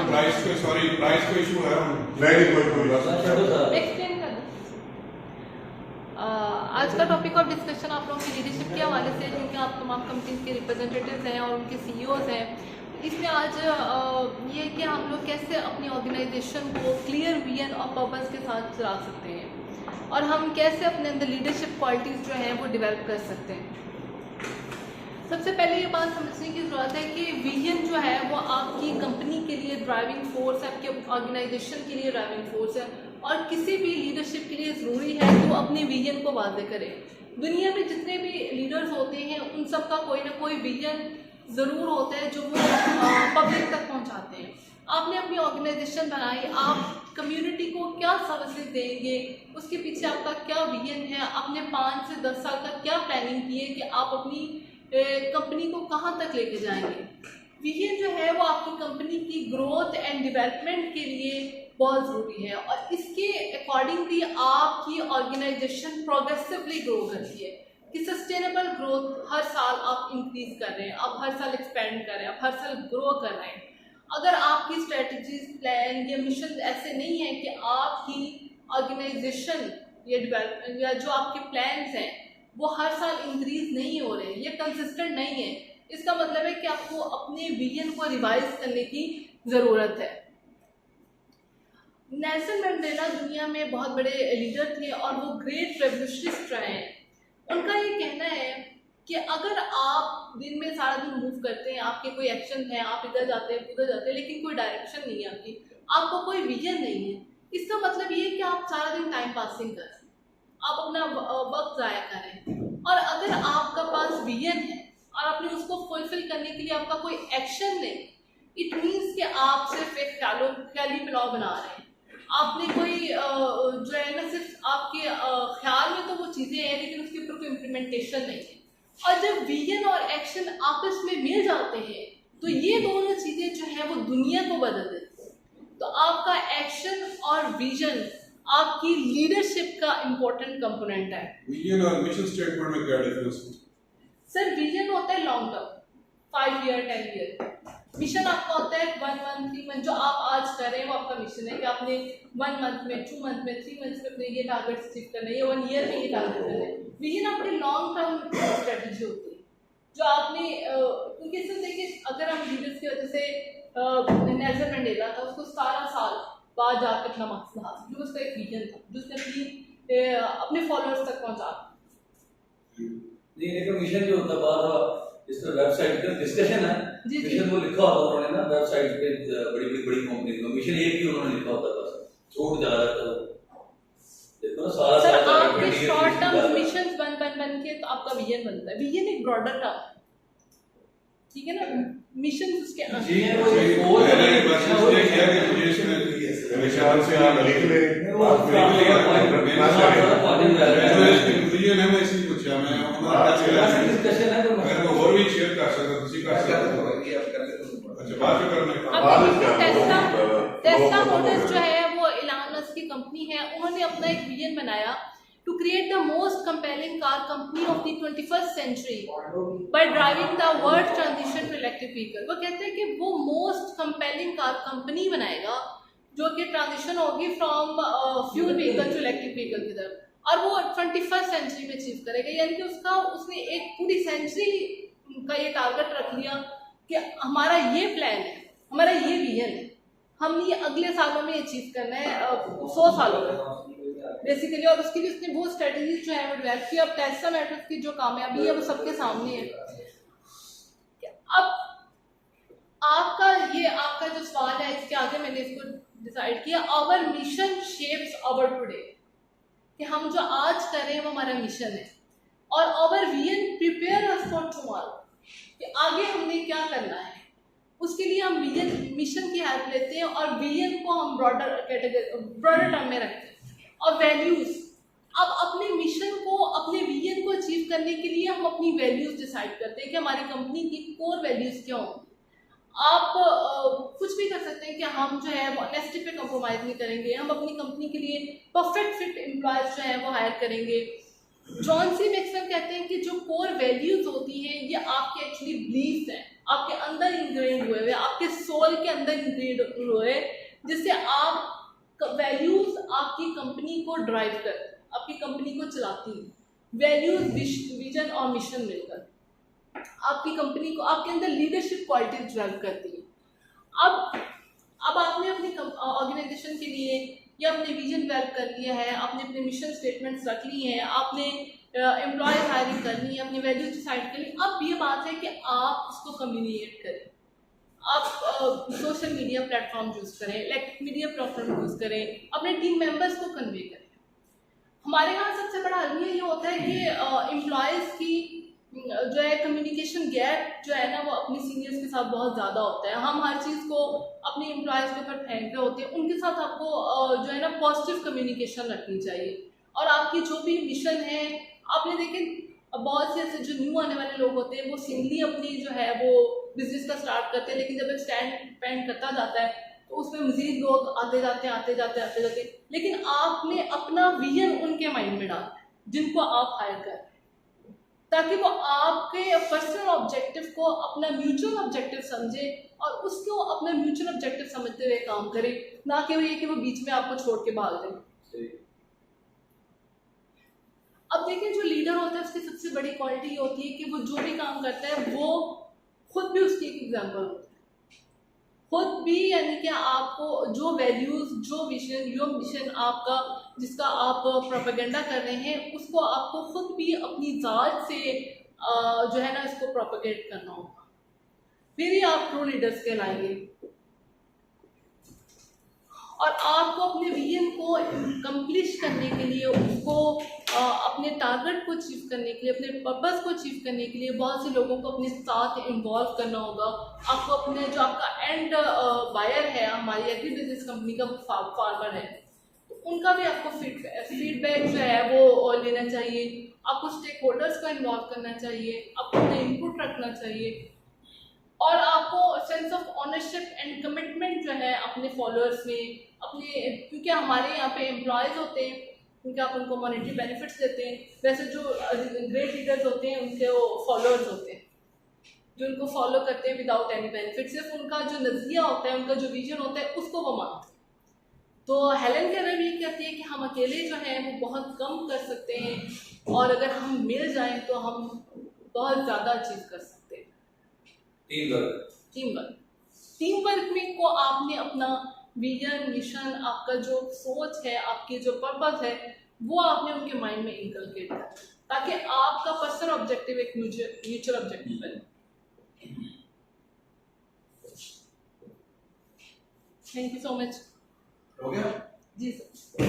Price को issue है। आज का टॉपिक ऑफ डिस्कशन आप लोगों की लीडरशिप के हवाले से, जिनके आप तमाम कंपनीज के रिप्रेजेंटेटिव्स हैं और उनके सीईओज हैं। इसमें आज ये है कि हम लोग कैसे अपनी ऑर्गेनाइजेशन को क्लियर विजन और पर्पस के साथ चला सकते हैं और हम कैसे अपने अंदर लीडरशिप क्वालिटीज़ जो हैं वो डेवलप कर सकते हैं। सबसे पहले ये बात समझने की ज़रूरत है कि विजन जो है वो आपकी कंपनी के लिए ड्राइविंग फोर्स है, आपके ऑर्गेनाइजेशन के लिए ड्राइविंग फोर्स है और किसी भी लीडरशिप के लिए ज़रूरी है कि वो अपने विजन को वाज़ेह करे। दुनिया में जितने भी लीडर्स होते हैं उन सब का कोई ना कोई विजन ज़रूर होता है जो वो पब्लिक तक पहुंचाते हैं। आपने अपनी ऑर्गेनाइजेशन बनाई, आप कम्युनिटी को क्या सर्विसेज देंगे, उसके पीछे आपका क्या विजन है, आपने 5 से 10 साल का क्या प्लानिंग की है कि आप अपनी कंपनी को कहाँ तक लेके जाएंगे। विजन जो है वो आपकी कंपनी की ग्रोथ एंड डेवलपमेंट के लिए बहुत ज़रूरी है और इसके अकॉर्डिंगली आपकी ऑर्गेनाइजेशन प्रोग्रेसिवली ग्रो करती है कि सस्टेनेबल ग्रोथ हर साल आप इंक्रीज कर रहे हैं, आप हर साल एक्सपेंड कर रहे हैं, आप हर साल ग्रो कर रहे हैं। अगर आपकी स्ट्रेटजीज, प्लान या मिशन ऐसे नहीं है कि आपकी ऑर्गेनाइजेशन या डेवलपमेंट या जो आपके प्लान्स हैं वो हर साल इंक्रीज नहीं हो रहे हैं, ये कंसिस्टेंट नहीं है, इसका मतलब है कि आपको अपने विजन को रिवाइज करने की ज़रूरत है। नेल्सन मंडेला दुनिया में बहुत बड़े लीडर थे और वो ग्रेट रेवोल्यूशनिस्ट रहे हैं। उनका ये कहना है कि अगर आप दिन में सारा दिन मूव करते हैं, आपके कोई एक्शन है, आप इधर जाते हैं उधर जाते हैं, लेकिन कोई डायरेक्शन नहीं है आपको कोई विजन नहीं है, इसका मतलब ये है कि आप सारा दिन टाइम पासिंग कर रहे हैं, आप अपना वक्त ज़ाया करें। और अगर आपका पास विजन है और आपने उसको फुलफिल करने के लिए आपका कोई एक्शन नहीं, इट मीन्स कि आप सिर्फ एक ख्याली प्लान बना रहे हैं। आपने कोई जो है ना सिर्फ आपके ख्याल में तो वो चीज़ें हैं लेकिन उसके ऊपर कोई इम्प्लीमेंटेशन नहीं है। और जब विजन और एक्शन आपस में मिल जाते हैं तो ये दोनों चीज़ें जो है वो दुनिया को बदल देती हैं। तो आपका एक्शन और विजन आपकी लीडरशिप का इम्पोर्टेंट कंपोनेंट है। विजन और मिशन स्टेटमेंट में क्या डिफरेंस है? सर विजन होता है long term, 5 year 10 year. Mission आपका होता है 1 मंथ 3 मंथ, जो आप आज कर रहे हैं वो आपका मिशन है कि आपने 1 मंथ में 2 मंथ में 3 मंथ में अपने ये टारगेट अचीव करना है, ये 1 ईयर में ये टारगेट करना है। विजन आपकी लॉन्ग टर्म स्ट्रेटेजी होती है जो आपने क्योंकि इससे देखिए अगर हम लीडर्स की वजह से नेल्सन मंडेला था, उसको 17 साल बाद जाकर अपना मकसद हासिल, जो उसका एक विजन था जो उसने अपने फॉलोअर्स तक पहुंचा। लेकिन मिशन जो होता बात इस तरह वेबसाइट का डिस्कशन है, मिशन को लिखा होता उन्होंने ना वेबसाइट पे बड़ी कंपनी का मिशन एक ही उन्होंने लिखा होता, बस छोड़ जा रहा था। देखो ना सारा सर आपके शॉर्ट टर्म मिशंस बन के तो आपका विजन बनता है। विजन एक ब्रॉडर टर्म, ठीक है ना, मिशन उसके विशाल से आप लिख ले मैं इसी पूछा मैं डिस्कशन है तो मैं और भी शेयर कर सकता किसी का अच्छा बात करने टेस्ला मोटर्स जो है वो इलॉन मस्क की कंपनी है, उन्होंने अपना एक विजन बनाया to create the most compelling car company of the 21st century by driving the world transition to electric vehicle। वो कहते हैं कि वो most compelling car company बनाएगा जो कि ट्रांजिशन होगी from fuel vehicle to electric vehicle की तरफ, और वो 21st सेंचुरी में अचीव करेगा। यानी कि उसने एक पूरी सेंचुरी का ये टारगेट रख लिया कि हमारा ये प्लान है, हमारा ये विजन है, हम ये अगले सालों में अचीव करना है 100 सालों में बेसिकली। और उसके लिए उसने वो स्ट्रेटेजीज जो है वो डेवलप की। अब टेस्ला मोटर्स की जो कामयाबी है वो सबके सामने है। अब आपका जो सवाल है इसके आगे मैंने इसको डिसाइड किया, our mission shapes our today, कि हम जो आज कर रहे हैं वो हमारा मिशन है, और our vision prepare us for tomorrow, कि आगे हमने क्या करना है। उसके लिए हम विजन मिशन की हेल्प लेते हैं और विजन को हम ब्रॉडर टर्म में रखते हैं। और वैल्यूज, अब अपने मिशन को, अपने विजन को अचीव करने के लिए हम अपनी वैल्यूज डिसाइड करते हैं कि हमारी कंपनी की कोर वैल्यूज क्या हों। आप कुछ भी कर सकते हैं कि हम जो है वो ऑनेस्टी पे कॉम्प्रोमाइज़ नहीं करेंगे, हम अपनी कंपनी के लिए परफेक्ट फिट एम्प्लॉयज जो है वो हायर करेंगे, जॉन सी मैक्सवेल कहते हैं कि जो कोर वैल्यूज होती हैं ये आपके एक्चुअली बिलीफ्स हैं, आपके अंदर इंग्रेन हुए हुए, आपके सोल के अंदर इंग्रेन हुए, जिससे आप वैल्यूज आपकी कंपनी को ड्राइव कर, आपकी कंपनी को चलाती हैं। वैल्यूज, विजन और मिशन मिलकर आपकी कंपनी को, आपके अंदर लीडरशिप क्वालिटीज ड्राइव करती है। अब आपने अपनी ऑर्गेनाइजेशन के लिए या अपने विजन डेवलप कर लिया है, आपने अपने मिशन स्टेटमेंट्स रख ली हैं, आपने एम्प्लॉय हायरिंग करनी है, अपनी वैल्यूज डिसाइड कर ली। अब ये बात है कि आप उसको कम्युनिकेट करें। आप सोशल मीडिया प्लेटफॉर्म यूज़ करें, इलेक्ट्रिक मीडिया प्लेटफॉर्म यूज़ करें, अपने टीम मेंबर्स को कन्वे करें। हमारे यहाँ सबसे बड़ा अलमिया ये होता है कि एम्प्लॉयज़ की जो है कम्युनिकेशन गैप जो है ना वो अपने सीनियर्स के साथ बहुत ज़्यादा होता है। हम हर चीज़ को अपने एम्प्लॉयज़ के ऊपर फेंक रहे होते हैं। उनके साथ आपको जो है ना पॉजिटिव कम्युनिकेशन रखनी चाहिए। और आपकी जो भी मिशन है, आपने देखें बहुत से ऐसे जो न्यू आने वाले लोग होते हैं वो सिंगली अपनी जो है वो बिजनेस का स्टार्ट करते हैं, लेकिन जब एक स्टैंड करता जाता है तो उसमें मजीद लोग आते जाते, लेकिन आपने अपना विजन उनके माइंड में डाला जिनको आप हायर कर, ताकि वो आपके पर्सनल ऑब्जेक्टिव को अपना म्यूचुअल ऑब्जेक्टिव समझे और उसको अपना म्यूचुअल ऑब्जेक्टिव समझते हुए काम करे, ना कि वो ये कि वो बीच में आपको छोड़ के भाग जाए। अब देखिए, जो लीडर होता है उसकी सबसे बड़ी क्वालिटी ये होती है कि वो जो भी काम करता है वो खुद भी उसकी एक एग्जाम्पल होता है, खुद भी, यानी कि आपको जो वैल्यूज, जो विजन, जो मिशन आपका जिसका आप प्रोपेगेंडा कर रहे हैं उसको आपको खुद भी अपनी ज़ात से जो है ना इसको प्रोपेगेट करना होगा, फिर ही आप ट्रू लीडर्स कहलाएंगे। और आपको अपने विजन को कंप्लीट करने के लिए, उसको अपने टारगेट को अचीव करने के लिए, अपने पर्पस को अचीव करने के लिए बहुत से लोगों को अपने साथ इन्वॉल्व करना होगा। आपको अपने जो आपका एंड बायर है, हमारी एग्री बिजनेस कंपनी का फार्मर है, तो उनका भी आपको फीडबैक जो है वो लेना चाहिए। आपको स्टेक होल्डर्स को इन्वॉल्व करना चाहिए, आपको अपना इनपुट रखना चाहिए, और आपको sense of ownership and commitment जो है अपने फॉलोअर्स में, अपने, क्योंकि हमारे यहाँ पे एम्प्लॉयज़ होते हैं क्योंकि आप उनको मॉनेटरी बेनिफिट्स देते हैं, वैसे जो ग्रेट लीडर्स होते हैं उनके वो फॉलोअर्स होते हैं जो उनको फॉलो करते हैं विदाउट एनी बेनिफिट, सिर्फ उनका जो नज़रिया होता है, उनका जो विजन होता है उसको वो मानते हैं। तो हेलन केलर ये कहती है कि हम अकेले जो हैं वो बहुत कम कर सकते हैं, और अगर हम मिल जाएं तो हम बहुत ज़्यादा अचीव कर सकते हैं। टीम वर्क में को आपने अपना विजन, मिशन, आपका जो सोच है, आपकी जो पर्पस है, वो आपने उनके माइंड में इनकलकेट करना, ताकि आपका पर्सनल ऑब्जेक्टिव एक म्यूचुअल ऑब्जेक्टिव बने। Thank you so much. हो गया जी सर।